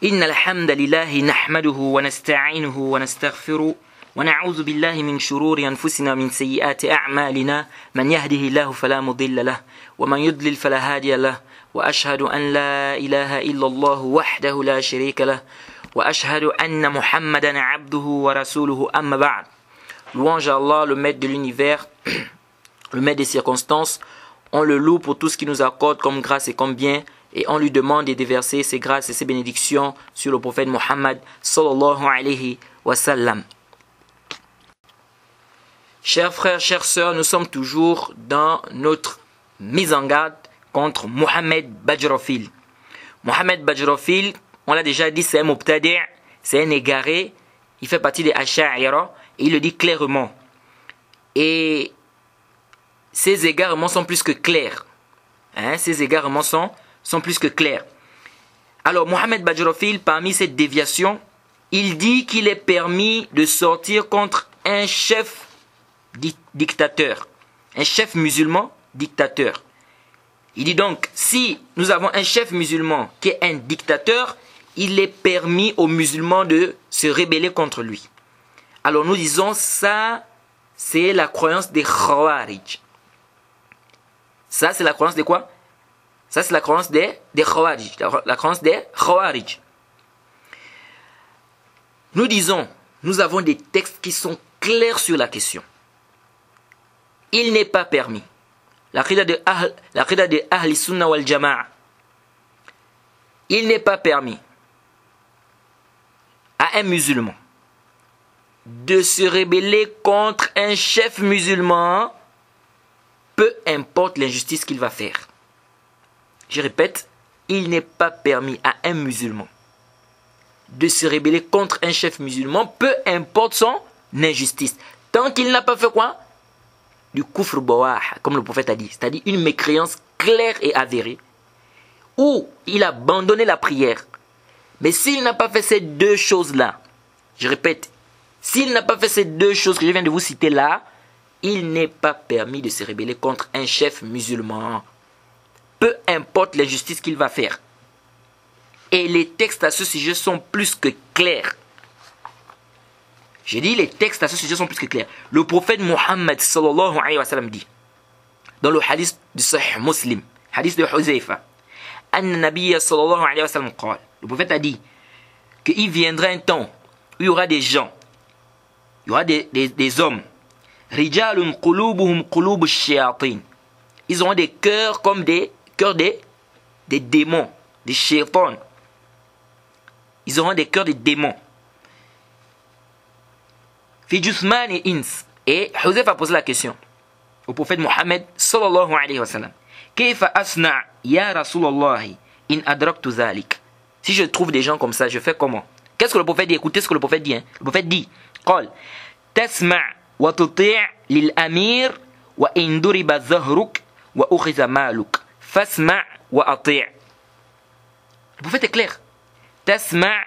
إن الحمد لله نحمده ونستعينه ونستغفره ونعوذ بالله من شرور أنفسنا من سيئات أعمالنا من يهده الله فلا مضل له ومن يضلل فلا هادي له وأشهد أن لا إله إلا الله وحده لا شريك له وأشهد أن محمدا عبده ورسوله أما بعد. Louange à Allah, le maître de l'univers, le maître des circonstances. On le loue pour tout ce qu'il nous accorde comme grâce et comme bien, et on lui demande de déverser ses grâces et ses bénédictions sur le prophète Mohammed sallallahu alayhi wa sallam. Chers frères, chères sœurs, nous sommes toujours dans notre mise en garde contre Mohamed Bajrofil. Mohamed Bajrofil, on l'a déjà dit, c'est un mubtadi', c'est un égaré, il fait partie des Asha'ira, et il le dit clairement. Et ces égarements sont plus que clairs. Ces égarements sont plus que clairs. Alors, Mohamed Bajrofil, parmi cette déviation, il dit qu'il est permis de sortir contre un chef dictateur, un chef musulman dictateur. Il dit donc, si nous avons un chef musulman qui est un dictateur, il est permis aux musulmans de se rebeller contre lui. Alors nous disons, ça, c'est la croyance des Khawarij. Ça, c'est la croyance de quoi? Ça, c'est la croyance des Khawarij. La croyance des Khawarij. Nous disons, nous avons des textes qui sont clairs sur la question. Il n'est pas permis. L'aqida de Ahl Sunnah wal Jama'a. Il n'est pas permis à un musulman de se rebeller contre un chef musulman, peu importe l'injustice qu'il va faire. Je répète, il n'est pas permis à un musulman de se rebeller contre un chef musulman, peu importe son injustice. Tant qu'il n'a pas fait quoi? Du kufr bawah, comme le prophète a dit, c'est-à-dire une mécréance claire et avérée, où il a abandonné la prière. Mais s'il n'a pas fait ces deux choses-là, je répète, s'il n'a pas fait ces deux choses que je viens de vous citer là, il n'est pas permis de se rebeller contre un chef musulman, peu importe l'injustice qu'il va faire. Et les textes à ce sujet sont plus que clairs. J'ai dit, les textes à ce sujet sont plus que clairs. Le prophète Mohammed sallallahu alayhi wa sallam dit, dans le hadith de Sahih Muslim, hadith de Huzaifa, Anna Nabiyya sallallahu alayhi wa sallam qala, le prophète a dit qu'il viendra un temps où il y aura des gens, il y aura des hommes, rijalun qulubuhum qulubush shayatin. Ils auront des cœurs comme des cœurs des démons, des shaitans. Ils auront des cœurs des démons. Fi jusman et ins. Et Huzaifa a posé la question au prophète Mohammed sallallahu alayhi wa sallam. Kayfa asna ya Rasulallah in adraktu zalik. Si je trouve des gens comme ça, je fais comment? Qu'est-ce que le prophète dit? Écoutez ce que le prophète dit. Le prophète dit, qal tasma' wa tuti' lil amir wa in duriba zahruk wa ukhiza maluk fasma' wa ati'. Le prophète est clair. Tasma'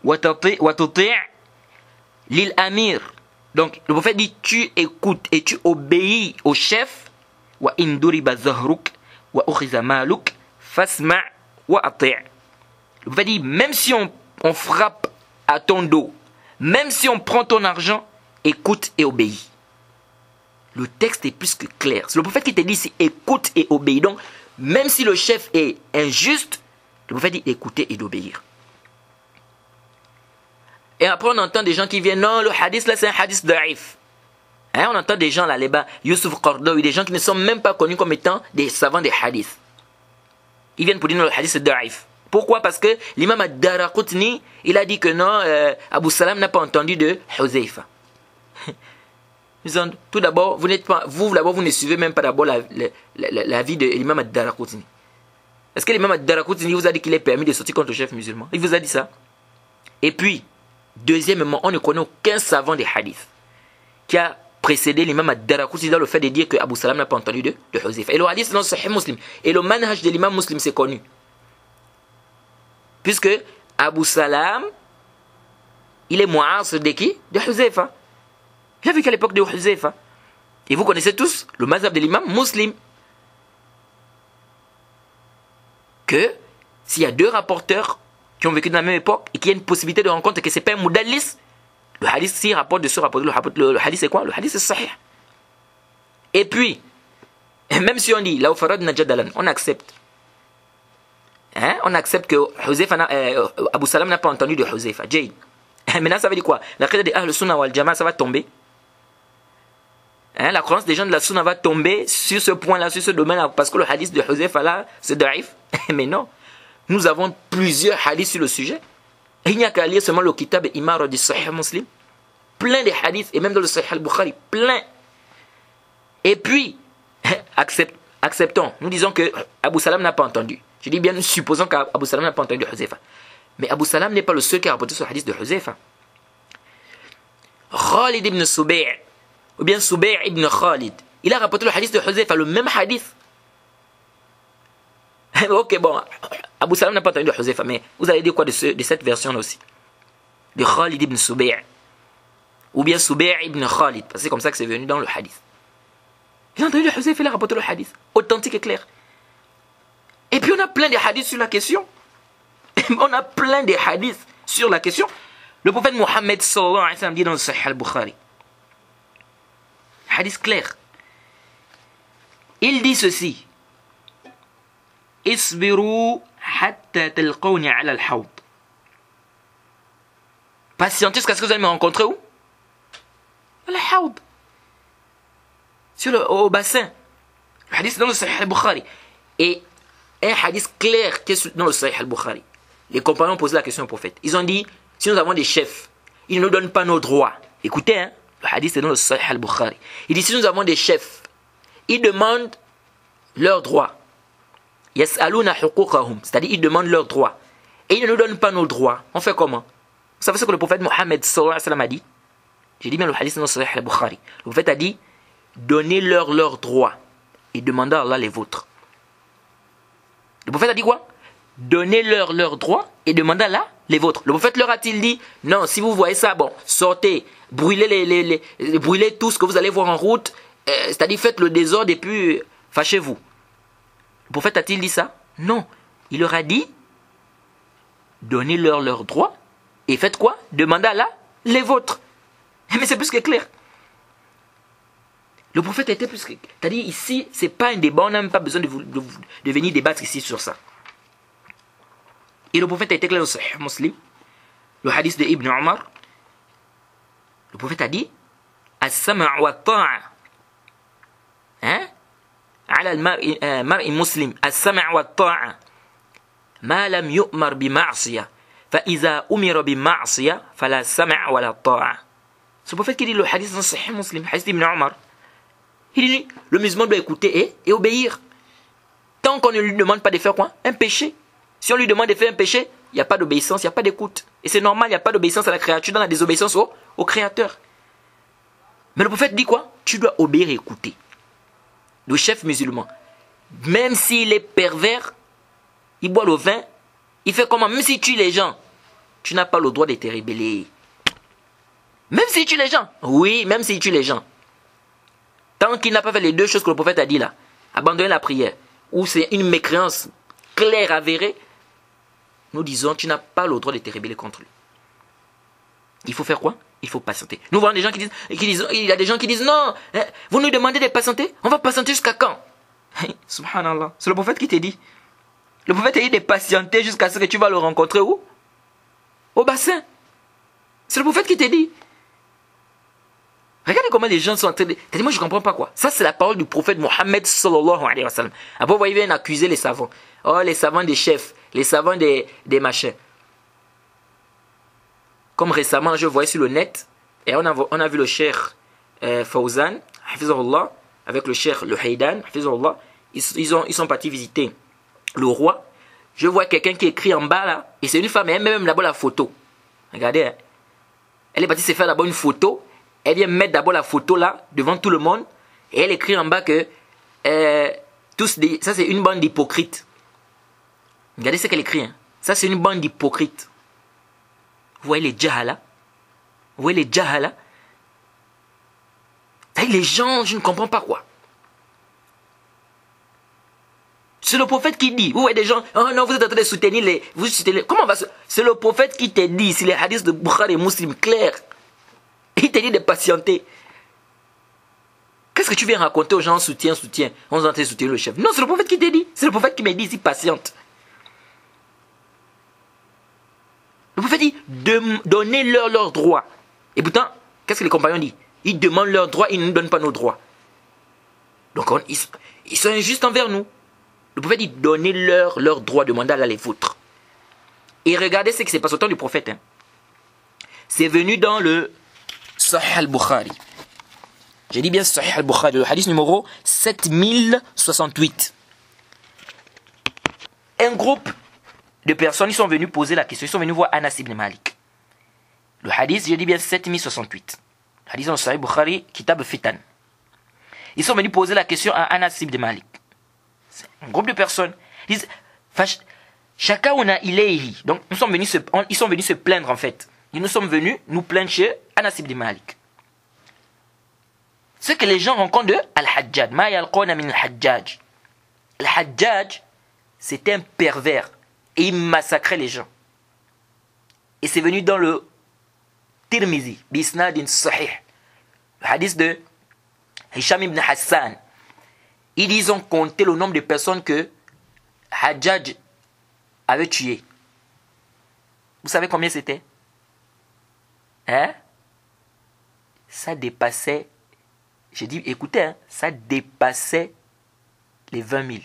wa tuti' lil amir. Donc, le prophète dit, tu écoutes et tu obéis au chef. Wa induriba zahruk wa ukhiza maluk fasma' wa ati'. Le prophète dit, même si on frappe à ton dos, même si on prend ton argent, écoute et obéis. Le texte est plus que clair. C'est le prophète qui te dit, c'est écoute et obéis. Donc, même si le chef est injuste, le prophète dit, écoutez et d'obéir. Et après, on entend des gens qui viennent, non, le hadith là, c'est un hadith da'if. On entend des gens là, les-bas, Youssouf Qardawi, des gens qui ne sont même pas connus comme étant des savants des hadiths. Ils viennent pour dire, non, le hadith c'est da'if. Pourquoi? Parce que l'imam ad-Daraqutni, il a dit que non, Abu Salam n'a pas entendu de Huzaifa. Tout d'abord, vous ne suivez même pas d'abord la vie de l'imam ad-Daraqutni. Est-ce que l'imam ad-Daraqutni vous a dit qu'il est permis de sortir contre le chef musulman? Il vous a dit ça? Et puis, deuxièmement, on ne connaît aucun savant des hadiths qui a précédé l'imam ad-Daraqutni dans le fait de dire que Abu Salam n'a pas entendu de Huzaifa. Et le hadith, c'est dans Sahih Muslim. Et le manhaj de l'imam muslim, c'est connu. Puisque Abu Salam, il est mu'asir de qui? De Huzaifa. Il a vécu à l'époque de Huzaifa. Et vous connaissez tous le mazhab de l'imam muslim. Que s'il y a deux rapporteurs qui qui ont vécu dans la même époque et qui a une possibilité de rencontre et que ce n'est pas un mudallis, le hadith, s'il rapporte de ce rapport, le hadith c'est quoi? Le hadith c'est sahih. Et puis, même si on dit, là, on accepte. Hein? On accepte que Abu Salam n'a pas entendu de Huzaifa. Jay. Maintenant, ça veut dire quoi? La khida de Ahl Sunnah wal Jama'a, ça va tomber. Hein? La croyance des gens de la Sunna va tomber sur ce point-là, sur ce domaine-là, parce que le hadith de Huzaifa là, c'est daif. Mais non. Nous avons plusieurs hadiths sur le sujet. Et il n'y a qu'à lire seulement le kitab Imara du Sahih Muslim. Plein de hadiths, et même dans le Sahih al-Bukhari, plein. Et puis, acceptons. Nous disons que Abu Salam n'a pas entendu. Je dis bien, nous supposons qu'Abu Salam n'a pas entendu de Huzaifa. Mais Abu Salam n'est pas le seul qui a rapporté ce hadith de Huzaifa. Khalid ibn Subai', ou bien Subai' ibn Khalid, il a rapporté le hadith de Huzaifa, le même hadith. Ok, bon, Abu Salam n'a pas entendu de Huzaifa, mais vous allez dire quoi de cette version-là aussi? De Khalid ibn Subai', ou bien Subai' ibn Khalid, parce que c'est comme ça que c'est venu dans le hadith. Il a entendu de Huzaifa, il a rapporté le hadith, authentique et clair. Et puis on a plein de hadiths sur la question. On a plein de hadiths sur la question. Le prophète Mohammed sallallahu alayhi wa sallam dit dans le Sahih al-Bukhari, hadith clair, il dit ceci: Isbiru hatta talqawni ala al-hawd. Patientez jusqu'à ce que vous allez me rencontrer où? Al-hawd. Au bassin. Le hadith est dans le Sahih al-Bukhari. Et un hadith clair qui est dans le Sahih al-Bukhari. Les compagnons ont posé la question au prophète. Ils ont dit, si nous avons des chefs, ils ne nous donnent pas nos droits. Écoutez, hein, le hadith est dans le Sahih al-Bukhari. Il dit, si nous avons des chefs, ils demandent leurs droits. Yas'aluna huquqahum, c'est-à-dire ils demandent leurs droits. Et ils ne nous donnent pas nos droits. On fait comment? Vous savez ce que le prophète Mohammed sallallahu alayhi wa sallam a dit? J'ai dit bien le hadith dans le Sahih al-Bukhari. Le prophète a dit, donnez-leur leurs droits et demandez à Allah les vôtres. Le prophète a dit quoi? Donnez-leur leurs droits et demandez à Allah les vôtres. Le prophète leur a-t-il dit, non, si vous voyez ça, bon, sortez, brûlez, brûlez tout ce que vous allez voir en route, c'est-à-dire faites le désordre et puis fâchez-vous. Le prophète a-t-il dit ça? Non. Il leur a dit, donnez-leur leurs droits et faites quoi? Demandez à Allah les vôtres. Mais c'est plus que clair. Le prophète était plus que... C'est-à-dire ici, ce n'est pas un débat, on n'a même pas besoin de venir débattre ici sur ça. Et le prophète a été clair au Sahih Muslim, le hadith de Ibn Omar. Le prophète a dit, As-sama' wa ta'a. Hein? Ala al-mar'i muslim, As-sama' wa ta'a. Ma lam yu'mar bi ma'asiyah. Fa iza umira bi ma'asiyah, fa la sama' wa la ta'a. C'est le prophète qui dit le hadith dans le Sahih Muslim, le hadith d'Ibn Omar. Il dit, le musulman doit écouter et obéir. Tant qu'on ne lui demande pas de faire quoi? Un péché. Si on lui demande de faire un péché, il n'y a pas d'obéissance, il n'y a pas d'écoute. Et c'est normal, il n'y a pas d'obéissance à la créature dans la désobéissance au créateur. Mais le prophète dit quoi? Tu dois obéir et écouter. Le chef musulman, même s'il est pervers, il boit le vin, il fait comment? Même s'il tue les gens, tu n'as pas le droit de te rébeller. Même s'il tue les gens. Oui, même s'il tue les gens. Tant qu'il n'a pas fait les deux choses que le prophète a dit là, abandonner la prière, ou c'est une mécréance claire, avérée, nous disons, tu n'as pas le droit de te rébeller contre lui. Il faut faire quoi? Il faut patienter. Nous voyons des gens qui disent, il y a des gens qui disent, non, vous nous demandez de patienter, on va patienter jusqu'à quand? Subhanallah, c'est le prophète qui t'a dit. Le prophète a dit de patienter jusqu'à ce que tu vas le rencontrer où? Au bassin. C'est le prophète qui t'a dit. Regardez comment les gens sont en train de... Moi je ne comprends pas quoi. Ça c'est la parole du prophète Mohammed sallallahu alayhi wa sallam. Après vous voyez, ils viennent accuser les savants. Oh, les savants des chefs, les savants des machins. Comme récemment je voyais sur le net, et on a vu le cheikh Fawzan, hafizahullah, avec le cheikh le Haydan, hafizahullah, ils sont partis visiter le roi. Je vois quelqu'un qui écrit en bas là, et c'est une femme, elle met même d'abord la photo. Regardez, hein. Elle est partie se faire d'abord une photo. Elle vient mettre d'abord la photo là, devant tout le monde. Et elle écrit en bas que ça c'est une bande d'hypocrites. Regardez ce qu'elle écrit. Hein. Ça c'est une bande d'hypocrites. Vous voyez les jahala? Vous voyez les jahala? Les gens, je ne comprends pas quoi. C'est le prophète qui dit. Vous voyez des gens, oh non, vous êtes en train de soutenir les... Vous soutenez, comment on va se... C'est le prophète qui te dit, c'est les hadiths de Bukhari et Muslim, clair. Il te dit de patienter. Qu'est-ce que tu viens raconter aux gens, soutien, on est en train de soutenir le chef. Non, c'est le prophète qui te dit. C'est le prophète qui me dit ici, patiente. Le prophète dit, donnez-leur leurs droits. Et pourtant, qu'est-ce que les compagnons disent? Ils demandent leurs droits, ils ne nous donnent pas nos droits. Donc, ils sont injustes envers nous. Le prophète dit, donnez-leur leurs droits, demandez à les foutre. Et regardez ce qui s'est passé au temps du prophète. Hein. C'est venu dans le Sahih al-Bukhari. J'ai dit bien Sahih al-Bukhari, le hadith numéro 7068. Un groupe de personnes, ils sont venus poser la question, ils sont venus voir Anas ibn Malik. Le hadith, j'ai dit bien 7068. Le hadith dans le Sahih al-Bukhari, Kitab Fitan. Ils sont venus poser la question à Anas ibn Malik. C'est un groupe de personnes. Ils disent, chacun on a ilayhi. Donc, ils sont venus se plaindre en fait. Ils nous sommes venus nous plaindre chez Anas ibn Malik. Ce que les gens rencontrent de Al-Hajjaj. Ma yalqawna min Al-Hajjaj. Al-Hajjaj, c'était un pervers. Et il massacrait les gens. Et c'est venu dans le Tirmizi, Bisnadin Sahih. Le hadith de Hisham ibn Hassan. Ils ont compté le nombre de personnes que Hajjaj avait tuées. Vous savez combien c'était? Hein? Ça dépassait, j'ai dit, écoutez, hein, ça dépassait les 20 000.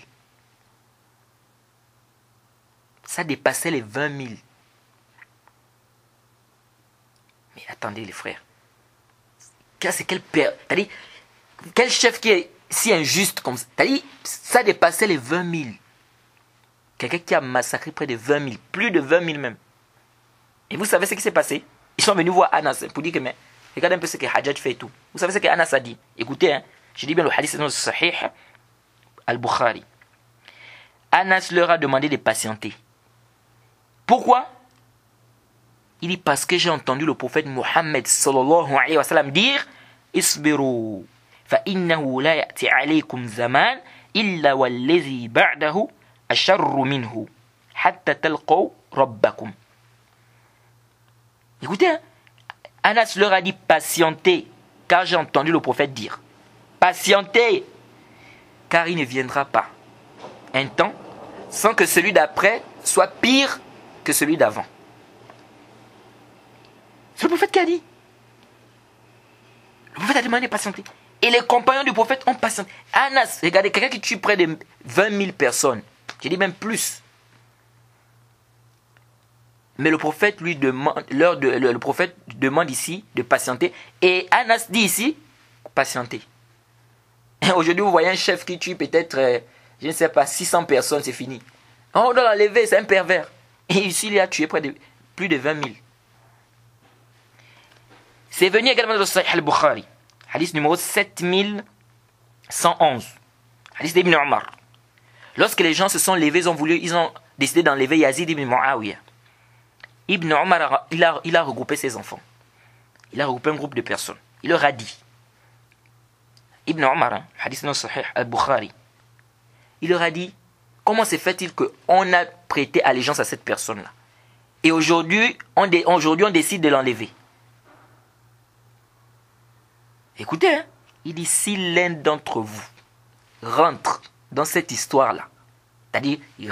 Ça dépassait les 20 000. Mais attendez les frères. C'est quel père, c'est-à-dire, quel chef qui est si injuste comme ça? C'est-à-dire, ça dépassait les 20 000. Quelqu'un qui a massacré près de 20 000, plus de 20 000 même. Et vous savez ce qui s'est passé? Ils sont venus voir Anas pour dire que, mais, regardez un peu ce que Hajjaj fait et tout. Vous savez ce que Anas a dit? Écoutez, hein, je dis bien le hadith dans le Sahih al-Bukhari. Anas leur a demandé de patienter. Pourquoi? Il dit parce que j'ai entendu le prophète Mohammed sallallahu alayhi wa sallam dire Isbiru, fa innahu la ya'ti alaykum zaman illa wallazi ba'dahu asharru minhu hatta talqaw rabbakum. Écoutez, hein? Anas leur a dit patientez, car j'ai entendu le prophète dire patientez, car il ne viendra pas un temps sans que celui d'après soit pire que celui d'avant. C'est le prophète qui a dit. Le prophète a demandé de patienter. Et les compagnons du prophète ont patienté. Anas, regardez, quelqu'un qui tue près de 20 000 personnes. J'ai dit même plus. Mais le prophète lui demande, le prophète demande ici de patienter. Et Anas dit ici, patienter. Aujourd'hui, vous voyez un chef qui tue peut-être, je ne sais pas, 600 personnes, c'est fini. On doit l'enlever, c'est un pervers. Et ici, il a tué près de plus de 20 000. C'est venu également dans le Sahih al-Bukhari. Hadith numéro 7111. Hadith d'Ibn Omar. Lorsque les gens se sont levés, ils ont décidé d'enlever Yazid ibn Muawiyah. Ibn Omar, il a regroupé ses enfants. Il a regroupé un groupe de personnes. Il leur a dit. Ibn Omar, hein, hadith dans le Sahih al-Bukhari. Il leur a dit, comment se fait-il qu'on a prêté allégeance à cette personne-là? Et aujourd'hui, on décide de l'enlever. Écoutez, hein, il dit, si l'un d'entre vous rentre dans cette histoire-là, c'est-à-dire, il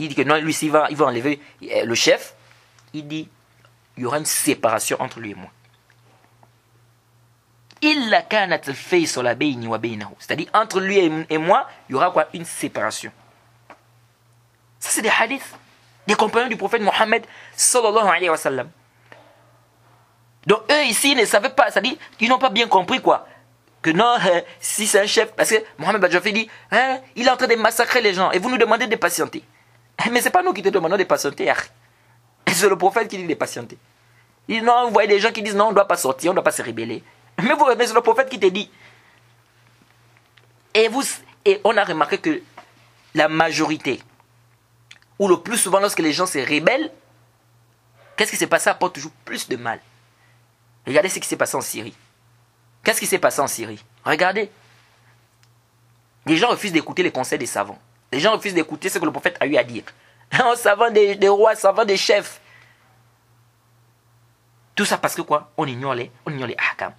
dit que non, lui, il va enlever le chef, il dit, il y aura une séparation entre lui et moi. C'est-à-dire, entre lui et moi, il y aura quoi? Une séparation. Ça, c'est des hadiths des compagnons du prophète Mohammed sallallahu alayhi wa sallam. Donc eux ici ils ne savaient pas, c'est-à-dire ils n'ont pas bien compris quoi. Que non, si c'est un chef, parce que Mohamed Badjafi dit, il est en train de massacrer les gens et vous nous demandez de patienter. Mais ce n'est pas nous qui te demandons de patienter. C'est le prophète qui dit de patienter. Il dit non, vous voyez des gens qui disent non, on ne doit pas sortir, on ne doit pas se rébeller. Mais c'est le prophète qui te dit. Et on a remarqué que la majorité, ou le plus souvent lorsque les gens se rebellent, qu'est-ce qui s'est passé apporte toujours plus de mal. Regardez ce qui s'est passé en Syrie. Qu'est-ce qui s'est passé en Syrie? Regardez. Les gens refusent d'écouter les conseils des savants. Les gens refusent d'écouter ce que le prophète a eu à dire. On s'avant des rois, s'avant des chefs. Tout ça parce que quoi? On ignore les ahkam.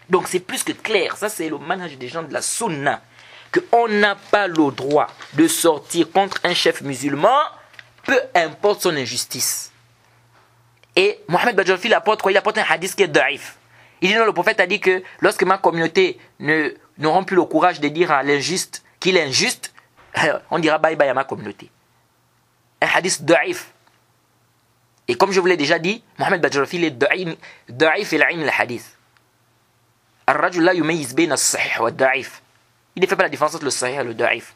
Donc c'est plus que clair. Ça c'est le manhaj des gens de la sunna. Qu'on n'a pas le droit de sortir contre un chef musulman, peu importe son injustice. Et Mohamed Badjolfi apporte quoi? Il apporte un hadith qui est daif. Il dit non, le prophète a dit que lorsque ma communauté n'auront plus le courage de dire à l'injuste qu'il est injuste, on dira bye bye à ma communauté. Un hadith daif. Et comme je vous l'ai déjà dit, Mohamed Badjolfi est daif et l'ilm le hadith. Ar-rajul la yumayyiz bayna as-sahih wa ad-da'if. Il ne fait pas la différence entre le sahih et le da'if.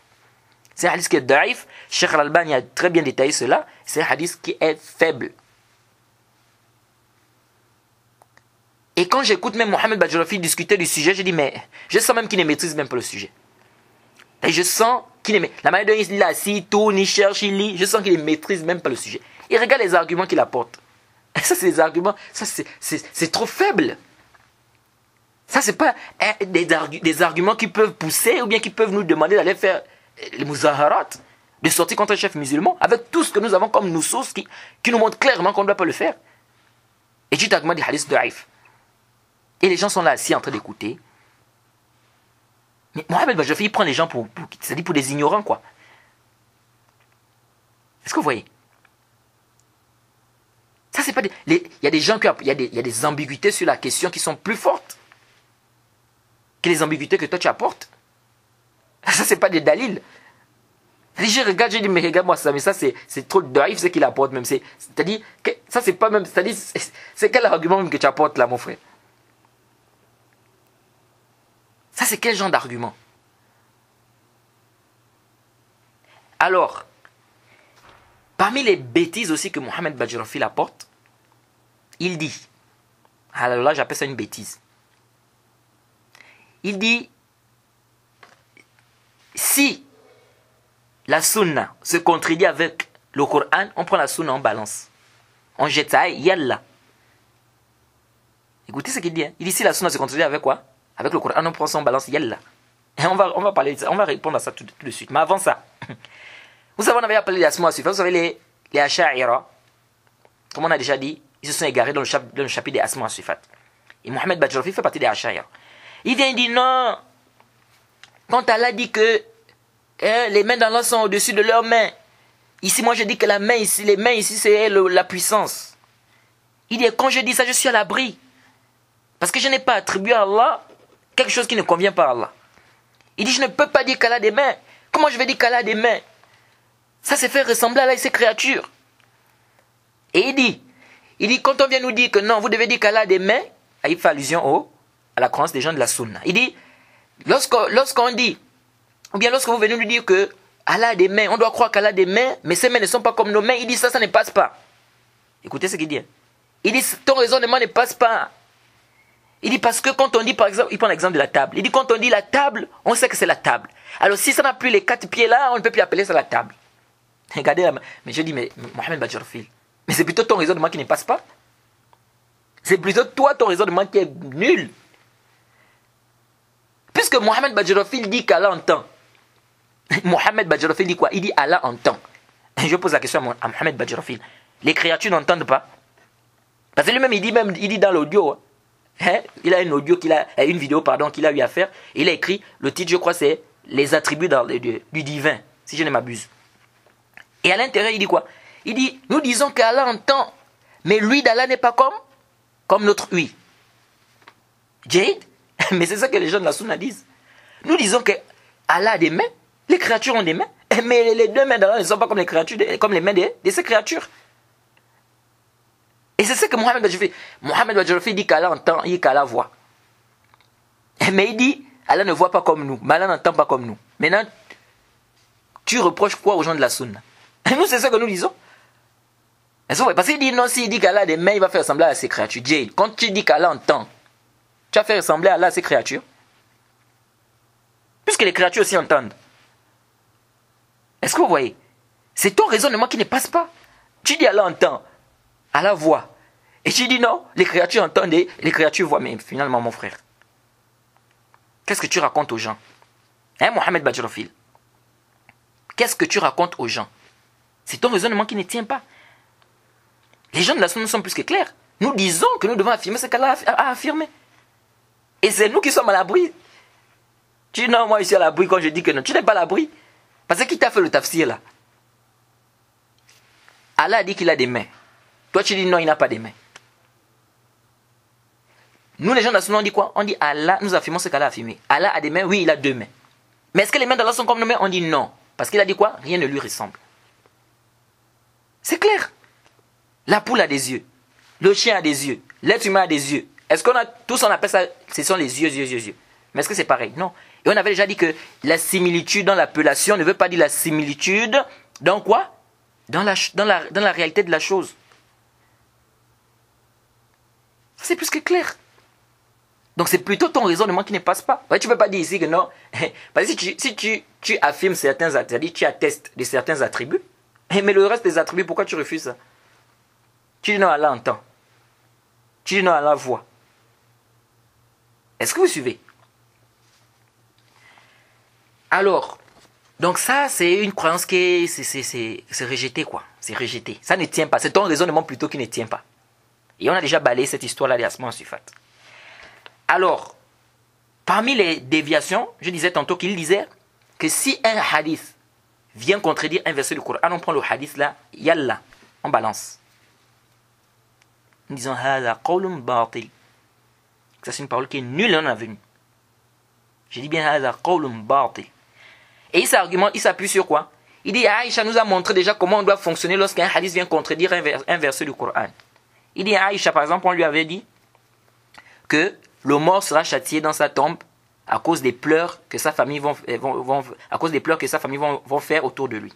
C'est un hadith qui est daif. Cheikh Al-Albani a très bien détaillé cela. C'est un hadith qui est faible. Et quand j'écoute même Mohamed Badjolfi discuter du sujet, je dis mais je sens même qu'il ne maîtrise même pas le sujet. Et je sens qu'il ne maîtrise. La manière dont il est assis, il tourne, il cherche, il lit, je sens qu'il ne maîtrise même pas le sujet. Et regarde les arguments qu'il apporte. Et ça, c'est des arguments, ça c'est trop faible. Ça, c'est pas des arguments qui peuvent pousser ou bien qui peuvent nous demander d'aller faire les muzaharat, de sortir contre un chef musulman, avec tout ce que nous avons comme nous sources qui nous montrent clairement qu'on ne doit pas le faire. Et tu t'argumentes des hadiths daif. Et les gens sont là assis en train d'écouter. Mais Mohamed Badjolfi, il prend les gens c'est-à-dire pour des ignorants, quoi. Est-ce que vous voyez? Ça, c'est pas il y a des gens il y a des ambiguïtés sur la question qui sont plus fortes que les ambiguïtés que toi tu apportes. Ça, c'est pas des dalils. Je regarde, je dis, mais regarde-moi ça, mais ça, c'est trop daif ce qu'il apporte même. C'est-à-dire, que ça, c'est pas même. C'est-à-dire, c'est quel argument même que tu apportes là, mon frère? Ça, c'est quel genre d'argument? Alors, parmi les bêtises aussi que Mohamed Badjolfi apporte, il dit, alors là, j'appelle ça une bêtise. Il dit, si la sunna se contredit avec le Coran, on prend la sunna en balance. On jette ça, yallah. Écoutez ce qu'il dit. Hein. Il dit, si la sunna se contredit avec quoi? Avec le Coran, on prend ça en balance, yallah. Et on va parler de ça, on va répondre à ça tout de suite. Mais avant ça, vous savez, on avait appelé les asma suivants. Vous savez, les asha'ira, comme on a déjà dit, ils se sont égarés dans le chapitre des asma sufat. Et Mohamed Badjolfi fait partie des asha'ira. Il vient, il dit non. Quand Allah dit que les mains d'Allah sont au-dessus de leurs mains. Ici, moi, je dis que la main ici, les mains ici, c'est la puissance. Il dit, quand je dis ça, je suis à l'abri. Parce que je n'ai pas attribué à Allah quelque chose qui ne convient pas à Allah. Il dit, je ne peux pas dire qu'Allah a des mains. Comment je vais dire qu'Allah a des mains? Ça, c'est faire ressembler à Allah et ses créatures. Et il dit, quand on vient nous dire que non, vous devez dire qu'Allah a des mains, il fait allusion à la croyance des gens de la sunna. Il dit, lorsqu'on dit, ou bien lorsque vous venez nous dire que Allah a des mains, on doit croire qu'Allah a des mains, mais ces mains ne sont pas comme nos mains, il dit ça ne passe pas. Écoutez ce qu'il dit. Il dit, ton raisonnement ne passe pas. Il dit parce que quand on dit, par exemple, il prend l'exemple de la table. Il dit quand on dit la table, on sait que c'est la table. Alors si ça n'a plus les 4 pieds là, on ne peut plus appeler ça la table. Regardez, mais je dis, mais Mohamed Badjolfi, mais c'est plutôt ton raisonnement qui ne passe pas. C'est plutôt toi, ton raisonnement qui est nul. Puisque Mohamed Badjolfi dit qu'Allah entend. Mohamed Badjolfi dit quoi? Il dit Allah entend. Je pose la question à Mohamed Badjolfi. Les créatures n'entendent pas? Parce que lui-même, il dit dans l'audio. Hein, il a une vidéo qu'il a eu à faire. Il a écrit, le titre, je crois, c'est les attributs du divin, si je ne m'abuse. Et à l'intérieur, il dit quoi? Il dit, nous disons qu'Allah entend, mais l'ouïe d'Allah n'est pas comme notre ouïe. Jade? Mais c'est ça que les gens de la sunna disent. Nous disons que Allah a des mains, les créatures ont des mains, mais les deux mains d'Allah ne sont pas comme les mains de ces créatures. Et c'est ça que Mohamed Badjolfi dit qu'Allah entend, il dit qu'Allah voit. Mais il dit, Allah ne voit pas comme nous, mais Allah n'entend pas comme nous. Maintenant, tu reproches quoi aux gens de la sunna? Nous, c'est ça que nous disons. Parce qu'il dit non, s'il dit qu'Allah a des mains, il va faire ressembler à ses créatures. Jade, quand tu dis qu'Allah entend, tu as fait ressembler à Allah à ses créatures. Puisque les créatures aussi entendent. Est-ce que vous voyez? C'est ton raisonnement qui ne passe pas. Tu dis Allah entend, Allah voit. Et tu dis non, les créatures entendent et les créatures voient. Mais finalement, mon frère, qu'est-ce que tu racontes aux gens? Hein, Mohamed Badjolfi? qu'est-ce que tu racontes aux gens? C'est ton raisonnement qui ne tient pas. Les gens de la sunna sont plus que clairs. Nous disons que nous devons affirmer ce qu'Allah a affirmé. Et c'est nous qui sommes à l'abri. Tu dis non, moi je suis à l'abri quand je dis que non. Tu n'es pas à l'abri. Parce que qui t'a fait le tafsir là? Allah a dit qu'il a des mains. Toi tu dis non, il n'a pas des mains. Nous les gens de la sunna on dit quoi? On dit Allah, nous affirmons ce qu'Allah a affirmé. Allah a des mains, oui il a deux mains. Mais est-ce que les mains d'Allah sont comme nos mains? On dit non. Parce qu'il a dit quoi? Rien ne lui ressemble. C'est clair. La poule a des yeux. Le chien a des yeux. L'être humain a des yeux. Est-ce qu'on a tous on appelle ça, ce sont les yeux. Mais est-ce que c'est pareil? Non. Et on avait déjà dit que la similitude dans l'appellation ne veut pas dire la similitude dans quoi? Dans la réalité de la chose. C'est plus que clair. Donc c'est plutôt ton raisonnement qui ne passe pas. Ouais, tu ne peux pas dire ici que non. Parce que si tu affirmes certains attributs, tu attestes de certains attributs, mais le reste des attributs, pourquoi tu refuses ça? Tu dis non, Allah entend. Tu dis non, Allah voit. Est-ce que vous suivez? Alors, donc ça, c'est une croyance qui c'est rejeté, quoi. C'est rejeté. Ça ne tient pas. C'est ton raisonnement plutôt qui ne tient pas. Et on a déjà balayé cette histoire-là d'Asma Sifat. Alors, parmi les déviations, je disais tantôt qu'il disait que si un hadith vient contredire un verset du Coran, on prend le hadith là, yallah, on balance. Nous disons hada qawlun batil. Ça c'est une parole qui est nulle en avenue. Je dis bien hada qawlun batil. Et il s'appuie sur quoi? Il dit Aïcha nous a montré déjà comment on doit fonctionner lorsqu'un hadith vient contredire un verset du Coran. Il dit Aïcha par exemple, on lui avait dit que le mort sera châtié dans sa tombe à cause des pleurs que sa famille vont faire autour de lui.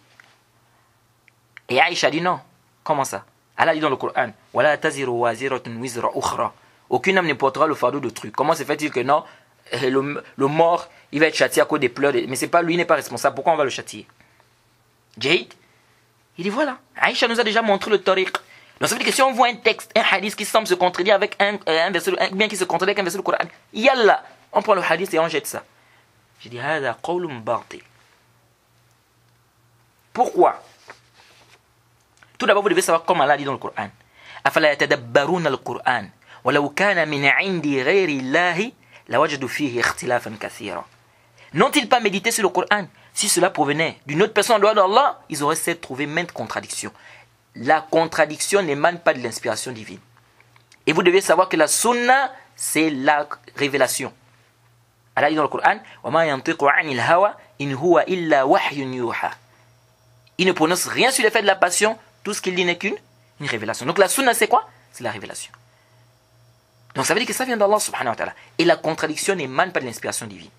Et Aïcha dit non. Comment ça? Allah dit dans le Coran, wala taziru waziratun wizra ukhra. Aucune âme ne portera le fardeau de truc. Comment se fait-il que non, le mort, il va être châtié à cause des pleurs, mais c'est pas lui, il n'est pas responsable. Pourquoi on va le châtier? Jade, il dit voilà, Aïcha nous a déjà montré le tariq. Donc ça veut dire que si on voit un texte, un hadith qui semble se contredire avec un verset, bien qui se contredit avec un verset du Coran, yallah, on prend le hadith et on jette ça. J'ai dit hada qawlun batil. Pourquoi? Tout d'abord, vous devez savoir comment Allah dit dans le Coran. Afala yatadabbaruna al-Qur'an walau kana min 'indi ghayri Allahi lawajadu fihi ikhtilafan kathira. N'ont-ils pas médité sur le Coran? Si cela provenait d'une autre personne en dehors d'Allah, ils auraient certes trouvé maintes contradictions. La contradiction n'émane pas de l'inspiration divine. Et vous devez savoir que la sunna, c'est la révélation. Allah dit dans le Coran, وَمَا يَنْطِقُ عَنِ الْهَوَى إِنْ هُوَ إِلَّا وَحْيٌ يُوحَى. Il ne prononce rien sur l'effet de la passion, tout ce qu'il dit n'est qu'une révélation. Donc la sunna, c'est quoi? C'est la révélation. Donc ça veut dire que ça vient d'Allah subhanahu wa ta'ala. Et la contradiction n'émane pas de l'inspiration divine.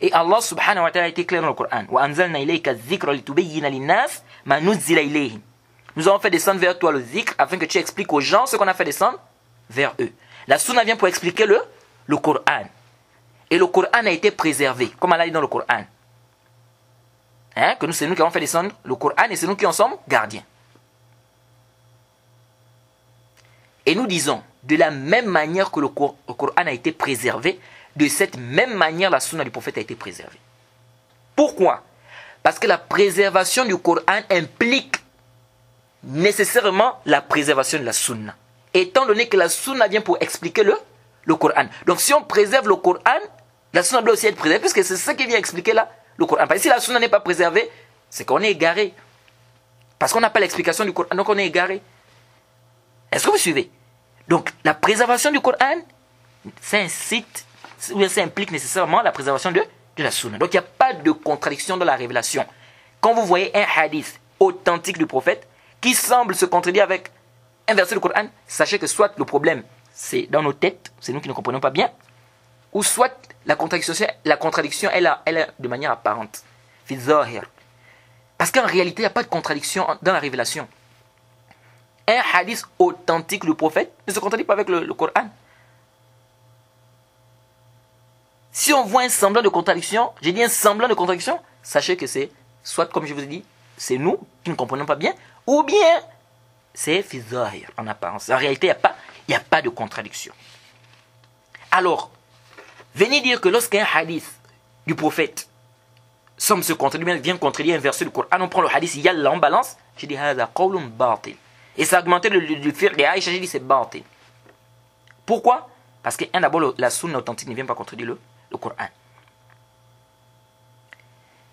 Et Allah subhanahu wa ta'ala a été clair dans le Coran. وَأَنزَلْنَا إِلَيْكَ الذِّكْرَ لِتُبَيِّنَ لِلنَّاسِ مَا نُزِّلَ إِلَيْهِمْ. Nous avons fait descendre vers toi le zikr afin que tu expliques aux gens ce qu'on a fait descendre vers eux. La sunna vient pour expliquer le Coran. Et le Coran a été préservé, comme Allah dit dans le Coran. Que c'est nous qui avons fait descendre le Coran et c'est nous qui en sommes gardiens. Et nous disons, de la même manière que le Coran a été préservé, de cette même manière la sunna du prophète a été préservée. Pourquoi? Parce que la préservation du Coran implique nécessairement la préservation de la sunna. Étant donné que la sunna vient pour expliquer le Coran. Donc si on préserve le Coran, la sunna doit aussi être préservée, puisque c'est ce qui vient expliquer là, le Coran. Parce que si la sunna n'est pas préservée, c'est qu'on est égaré. Parce qu'on n'a pas l'explication du Coran, donc on est égaré. Est-ce que vous suivez? Donc la préservation du Coran, ça implique nécessairement la préservation de la sunna. Donc il n'y a pas de contradiction dans la révélation. Quand vous voyez un hadith authentique du prophète, qui semble se contredire avec un verset du Coran, sachez que soit le problème, c'est dans nos têtes, c'est nous qui ne comprenons pas bien, ou soit la contradiction elle est de manière apparente. Parce qu'en réalité, il n'y a pas de contradiction dans la révélation. Un hadith authentique du prophète ne se contredit pas avec le Coran. Si on voit un semblant de contradiction, j'ai dit un semblant de contradiction, sachez que c'est soit, comme je vous ai dit, c'est nous qui ne comprenons pas bien, ou bien c'est fi zahir en apparence. En réalité, il n'y a pas de contradiction. Alors, venez dire que lorsqu'un hadith du prophète semble se contredire, vient contredire un verset du Coran, on prend le hadith, il y a là en balance, j'ai dit hada qawlun batil. Et ça a augmenté le fiqh des Aïcha, j'ai dit c'est batil. Pourquoi? Parce que d'abord la sunna authentique ne vient pas contredire le Coran.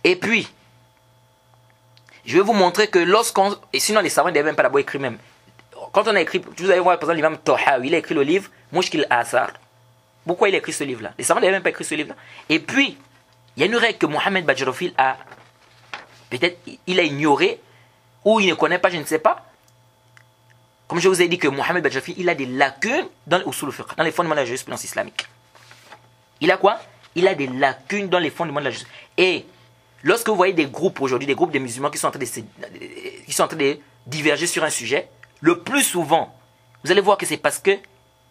Et puis, je vais vous montrer que lorsqu'on... Et sinon les savants ne devaient même pas d'abord écrire même. Quand on a écrit, vous allez voir par exemple l'imam Tahawi, il a écrit le livre Mushkil Asar. Pourquoi il a écrit ce livre-là? Les savants ne devaient même pas écrire ce livre-là. Et puis, il y a une règle que Mohamed Badjarofil a, peut-être, il a ignorée, ou il ne connaît pas, je ne sais pas. Comme je vous ai dit que Mohamed Badjarofil, il a des lacunes dans les usul al-fiqh, dans les fondements de la jurisprudence islamique. Il a quoi? Il a des lacunes dans les fondements de la jurisprudence. Et lorsque vous voyez des groupes aujourd'hui, des groupes de musulmans qui sont en train de diverger sur un sujet, le plus souvent, vous allez voir que c'est parce que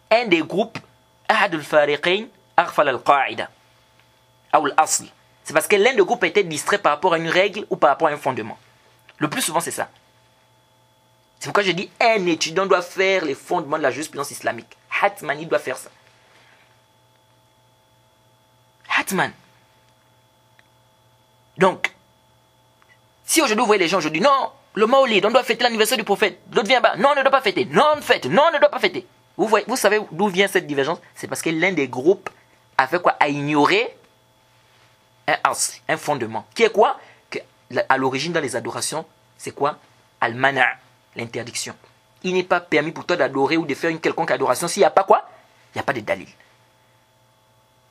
un des groupes, ahad al-fariqayn, aghfal al-qa'ida. C'est parce que l'un des groupes a été distrait par rapport à une règle ou par rapport à un fondement. Le plus souvent, c'est ça. C'est pourquoi je dis un étudiant doit faire les fondements de la jurisprudence islamique. Hatman, il doit faire ça. Hatman. Donc, si aujourd'hui vous voyez les gens aujourd'hui, non, le Maolid, on doit fêter l'anniversaire du prophète. L'autre vient bas, non, on ne doit pas fêter. Non, on fête, non, on ne doit pas fêter. Vous savez d'où vient cette divergence? C'est parce que l'un des groupes a fait quoi? A ignoré un fondement. Qui est quoi? Que, à l'origine dans les adorations, c'est quoi? Al-mana', l'interdiction. Il n'est pas permis pour toi d'adorer ou de faire une quelconque adoration s'il n'y a pas quoi? Il n'y a pas de dalil.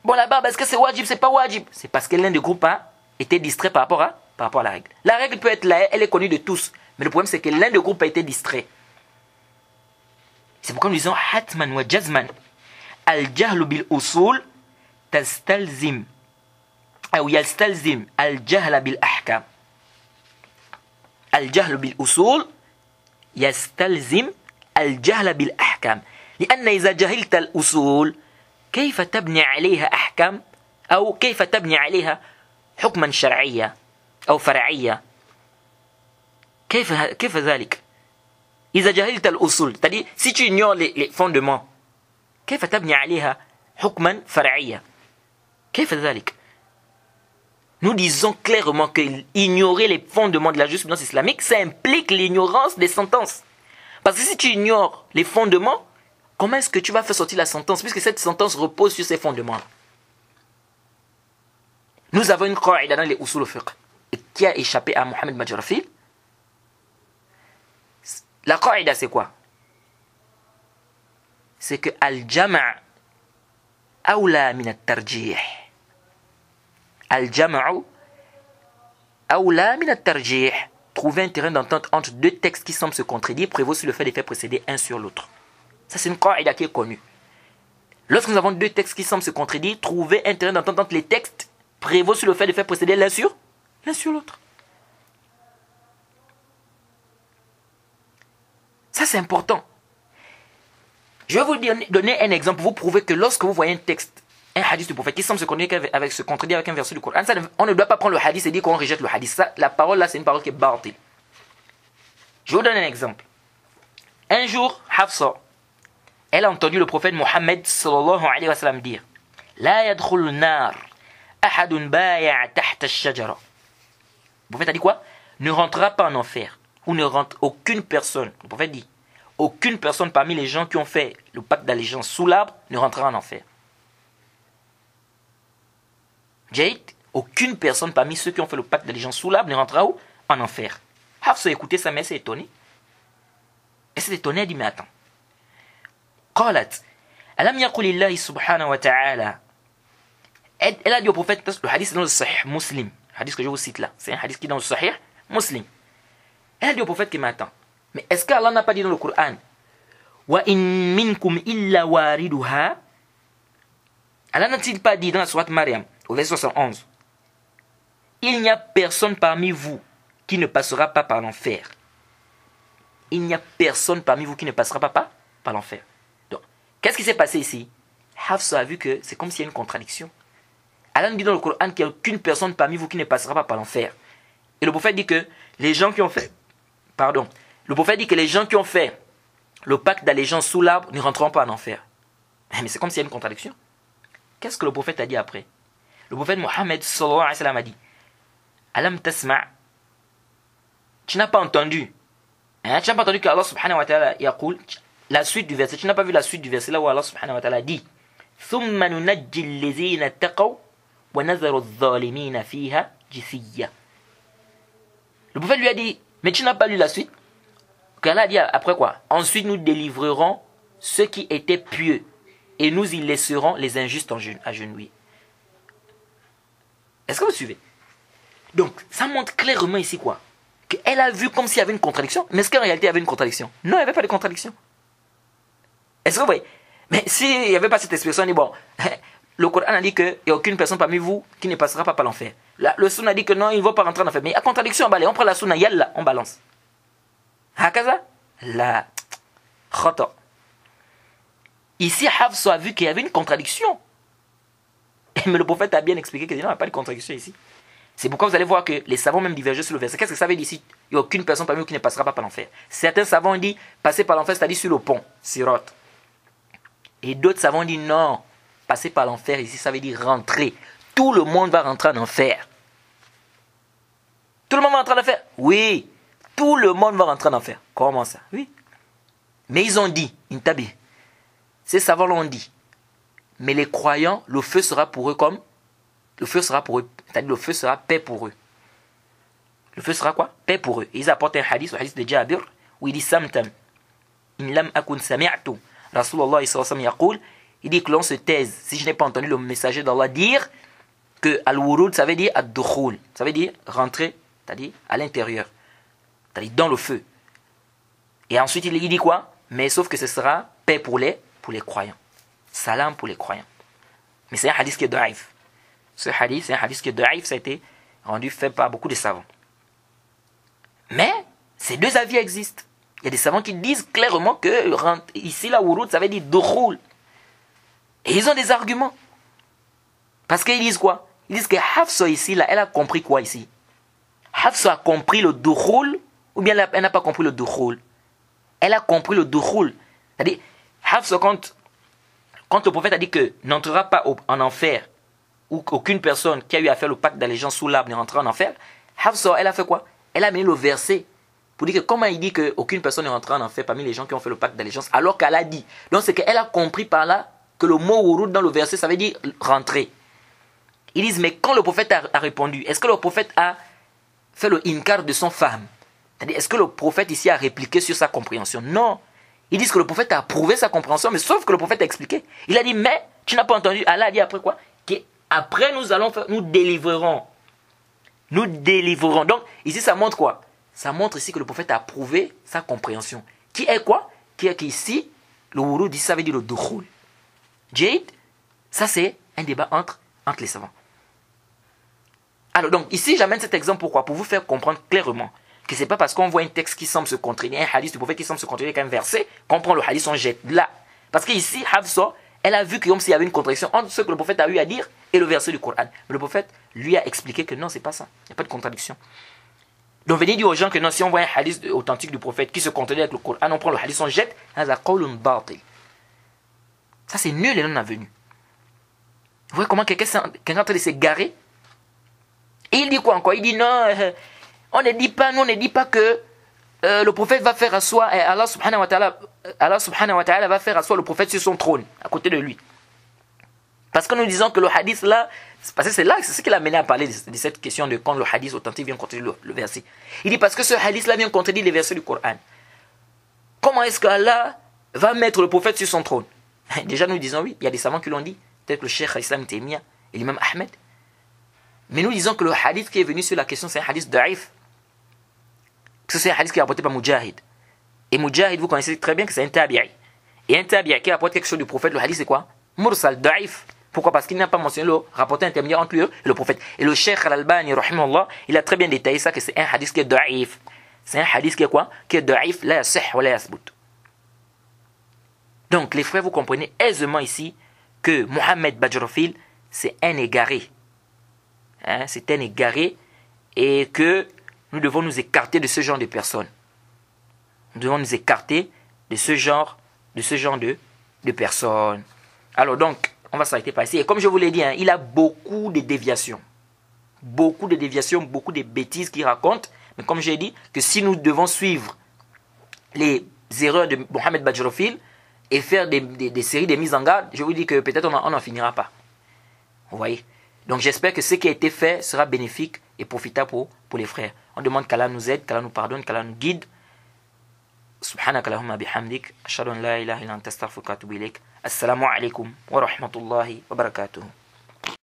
Bon là-bas, est-ce que c'est wajib? C'est pas wajib. C'est parce que l'un des groupes a été distrait par rapport à la règle. La règle peut être là, elle est connue de tous. Mais le problème c'est que l'un des groupes a été distrait. C'est pourquoi nous disons hatman wa jazman. Al-jahlu bil usul tastalzim. أو يستلزم الجهل بالأحكام. الجهل بالأصول يستلزم الجهل بالأحكام. لأن إذا جهلت الأصول كيف تبني عليها أحكام أو كيف تبني عليها حكما شرعيا أو فرعيا. كيف ذلك؟ إذا جهلت الأصول، c'est-à-dire si tu ignores les fondements كيف تبني عليها حكما فرعيا. كيف ذلك؟ Nous disons clairement que ignorer les fondements de la jurisprudence islamique, ça implique l'ignorance des sentences. Parce que si tu ignores les fondements, comment est-ce que tu vas faire sortir la sentence, puisque cette sentence repose sur ces fondements? Nous avons une qaïda dans les usul al-fiqh qui a échappé à Mohamed Badjarofil. La qaïda, c'est quoi? C'est que al-jama' awla min at-tarjih. Al-jama'u awla min at-tarjih. Trouver un terrain d'entente entre deux textes qui semblent se contredire prévaut sur le fait de faire précéder un sur l'autre. Ça, c'est une qaïda qui est connue. Lorsque nous avons deux textes qui semblent se contredire, trouver un terrain d'entente entre les textes prévaut sur le fait de faire précéder l'un sur l'autre. Ça, c'est important. Je vais vous donner un exemple pour vous prouver que lorsque vous voyez un texte, un hadith du prophète qui semble se contredire avec un verset du Coran, ça, on ne doit pas prendre le hadith et dire qu'on rejette le hadith. Ça, la parole là, c'est une parole qui est batil. Je vous donne un exemple. Un jour, Hafsa, elle a entendu le prophète Mohammed sallallahu alayhi wa sallam dire La yadkhul nar ahadun baya'a tahta ash-shajara. Le prophète a dit quoi? Ne rentrera pas en enfer, ou ne rentre aucune personne. Le prophète dit aucune personne parmi les gens qui ont fait le pacte d'allégeance sous l'arbre ne rentrera en enfer. Jade, aucune personne parmi ceux qui ont fait le pacte d'allégeance sous l'arbre ne rentrera où? En enfer. Hafsa a écouté ça, mais elle s'est étonnée. Elle s'est étonnée, elle dit mais attends. قالت ألم يقل الله سبحانه وتعالى. Elle a dit au prophète, le hadith est dans le Sahih Muslim. Le hadith que je vous cite là, c'est un hadith qui est dans le Sahih Muslim. Elle a dit au prophète que mais attends, mais est-ce qu'Allah n'a pas dit dans le Coran Wa in minkum illa wariduha? Allah n'a-t-il pas dit dans la sourate Maryam, au verset 71, il n'y a personne parmi vous qui ne passera pas par l'enfer. Il n'y a personne parmi vous qui ne passera pas par l'enfer. Donc, qu'est-ce qui s'est passé ici? Hafsa a vu que c'est comme s'il y a une contradiction. Allah dit dans le Coran qu'il n'y a aucune personne parmi vous qui ne passera pas par l'enfer. Et le prophète dit que les gens qui ont fait... Le prophète dit que les gens qui ont fait le pacte d'allégeance sous l'arbre ne rentreront pas en enfer. Mais c'est comme s'il y a une contradiction. Qu'est-ce que le prophète a dit après? Le prophète Mohammed sallallahu alayhi wa sallam a dit Alam tasma'. Tu n'as pas entendu. Hein? Tu n'as pas entendu qu'Allah subhanahu wa ta'ala yaqul, la suite du verset. Tu n'as pas vu la suite du verset là où Allah subhanahu wa ta'ala dit ثم ننجي الذين اتقوا ونذر الظالمين فيها جثيا. Le prophète lui a dit, mais tu n'as pas lu la suite? Allah a dit après quoi? Ensuite nous délivrerons ceux qui étaient pieux et nous y laisserons les injustes agenouillés. Est-ce que vous suivez? Donc ça montre clairement ici quoi? Qu'elle a vu comme s'il y avait une contradiction. Mais est-ce qu'en réalité il y avait une contradiction? Non, il n'y avait pas de contradiction. Est-ce que vous voyez? Mais s'il n'y avait pas cette expression, on dit bon, le Coran a dit qu'il n'y a aucune personne parmi vous qui ne passera pas par l'enfer. Le Sunna a dit que non, il ne va pas rentrer en enfer. Mais il y a contradiction, on prend la Sunna, yalla, on balance. Hakaza? La khata. Ici, Hafsa a vu qu'il y avait une contradiction. Mais le prophète a bien expliqué que non, il n'y a pas de contradiction ici. C'est pourquoi vous allez voir que les savants même divergent sur le verset. Qu'est-ce que ça veut dire ici? Il n'y a aucune personne parmi vous qui ne passera pas par l'enfer. Certains savants disent passer par l'enfer, c'est-à-dire sur le pont, Sirat. Et d'autres savants disent non, passer par l'enfer ici, ça veut dire rentrer. Tout le monde va rentrer en enfer. Tout le monde va rentrer en enfer? Oui. Tout le monde va rentrer en enfer. Comment ça? Oui. Mais ils ont dit, Intabi, ces savants l'ont dit, mais les croyants, le feu sera pour eux comme, le feu sera pour eux, c'est-à-dire le feu sera paix pour eux. Le feu sera quoi? Paix pour eux. Et ils apportent un hadith, le hadith de Jabir, où il dit Samtam, in lam akun sami'tu. Rasulullah yaqul, il dit que l'on se taise si je n'ai pas entendu le messager d'Allah dire que al-wurud ça veut dire ad-dukhul, ça veut dire rentrer, c'est-à-dire à l'intérieur, c'est-à-dire dans le feu. Et ensuite il dit quoi? Mais sauf que ce sera paix pour les croyants, salam pour les croyants. Mais c'est un hadith qui est daïf. Ce hadith, c'est un hadith qui est daïf, ça a été rendu fait par beaucoup de savants. Mais ces deux avis existent. Il y a des savants qui disent clairement que ici, la wurud, ça veut dire dukhul. Et ils ont des arguments. Parce qu'ils disent quoi? Ils disent que Hafsa ici, là, elle a compris quoi ici? Hafsa a compris le dukhul ou bien elle n'a pas compris le dukhul? Elle a compris le dukhul. C'est-à-dire, Hafsa, quand le prophète a dit que n'entrera pas en enfer, ou qu'aucune personne qui a eu à faire le pacte d'allégeance sous l'arbre ne rentrera en enfer, Hafsa, elle a fait quoi? Elle a mis le verset pour dire que comment il dit qu'aucune personne ne rentrera en enfer parmi les gens qui ont fait le pacte d'allégeance, alors qu'elle a dit. Donc c'est qu'elle a compris par là que le mot wurud dans le verset, ça veut dire rentrer. Ils disent, mais quand le prophète a répondu, est-ce que le prophète a fait le inkar de son femme? C'est-à-dire, est-ce que le prophète ici a répliqué sur sa compréhension? Non. Ils disent que le prophète a approuvé sa compréhension, mais sauf que le prophète a expliqué. Il a dit, mais tu n'as pas entendu. Allah a dit après quoi? Qu'après nous allons faire, nous délivrerons. Nous délivrerons. Donc, ici, ça montre quoi? Ça montre ici que le prophète a approuvé sa compréhension. Qui est quoi? Qui est qu'ici, le wurud, ça veut dire le dukhul. Jade, ça c'est un débat entre les savants. Alors donc, ici, j'amène cet exemple pourquoi? Pour vous faire comprendre clairement que ce n'est pas parce qu'on voit un texte qui semble se contredire, un hadith du prophète qui semble se contredire avec un verset, qu'on prend le hadith, on jette là. Parce qu'ici, Hafsa, elle a vu que comme s'il y avait une contradiction entre ce que le prophète a eu à dire et le verset du Coran. Mais le prophète lui a expliqué que non, c'est pas ça. Il n'y a pas de contradiction. Donc venez dire aux gens que non, si on voit un hadith authentique du prophète qui se contredit avec le Coran, on prend le hadith, on jette, ça c'est nul et non avenu. Vous voyez comment quelqu'un est en train de se garer? Et il dit quoi encore? Il dit non, on ne dit pas que le prophète va faire asseoir, Allah subhanahu wa ta'ala va faire asseoir le prophète sur son trône, à côté de lui. Parce que nous disons que le hadith là, parce que c'est ce qui l'a mené à parler de cette question de quand le hadith authentique vient contredire le verset. Il dit parce que ce hadith là vient contredire les versets du Coran. Comment est-ce qu'Allah va mettre le prophète sur son trône? Déjà nous disons oui, il y a des savants qui l'ont dit, peut-être le Cheikh Islam Taymiyyah et l'imam Ahmed. Mais nous disons que le hadith qui est venu sur la question, c'est un hadith daïf. Parce que c'est un hadith qui est rapporté par Mujahid. Et Mujahid, vous connaissez très bien que c'est un tabi'i. Et un tabi'i qui rapporte quelque chose du prophète, le hadith c'est quoi? Mursal, daïf. Pourquoi? Parce qu'il n'a pas mentionné le rapporteur intermédiaire entre lui et le prophète. Et le Cheikh Al-Albani, rahimahullah, il a très bien détaillé ça, que c'est un hadith qui est daïf. C'est un hadith qui est quoi? Qui est daïf, la yasih wa la yasbut. Donc les frères, vous comprenez aisément ici que Mohamed Bajrofil, c'est un égaré. Hein, c'est un égaré et que nous devons nous écarter de ce genre de personnes. Nous devons nous écarter de ce genre de personnes. Alors donc, on va s'arrêter par ici. Et comme je vous l'ai dit, hein, il a beaucoup de déviations. beaucoup de déviations, beaucoup de bêtises qu'ils racontent. Mais comme j'ai dit, que si nous devons suivre les erreurs de Mohamed Badjrofil et faire des séries de mises en garde, je vous dis que peut-être on n'en finira pas. Vous voyez? Donc j'espère que ce qui a été fait sera bénéfique et profitable pour les frères. On demande qu'Allah nous aide, qu'Allah nous pardonne, qu'Allah nous guide. سبحانك اللهم بحمدك أشهد أن لا إله إلا أنت أستغفرك وأتوب إليك السلام عليكم ورحمة الله وبركاته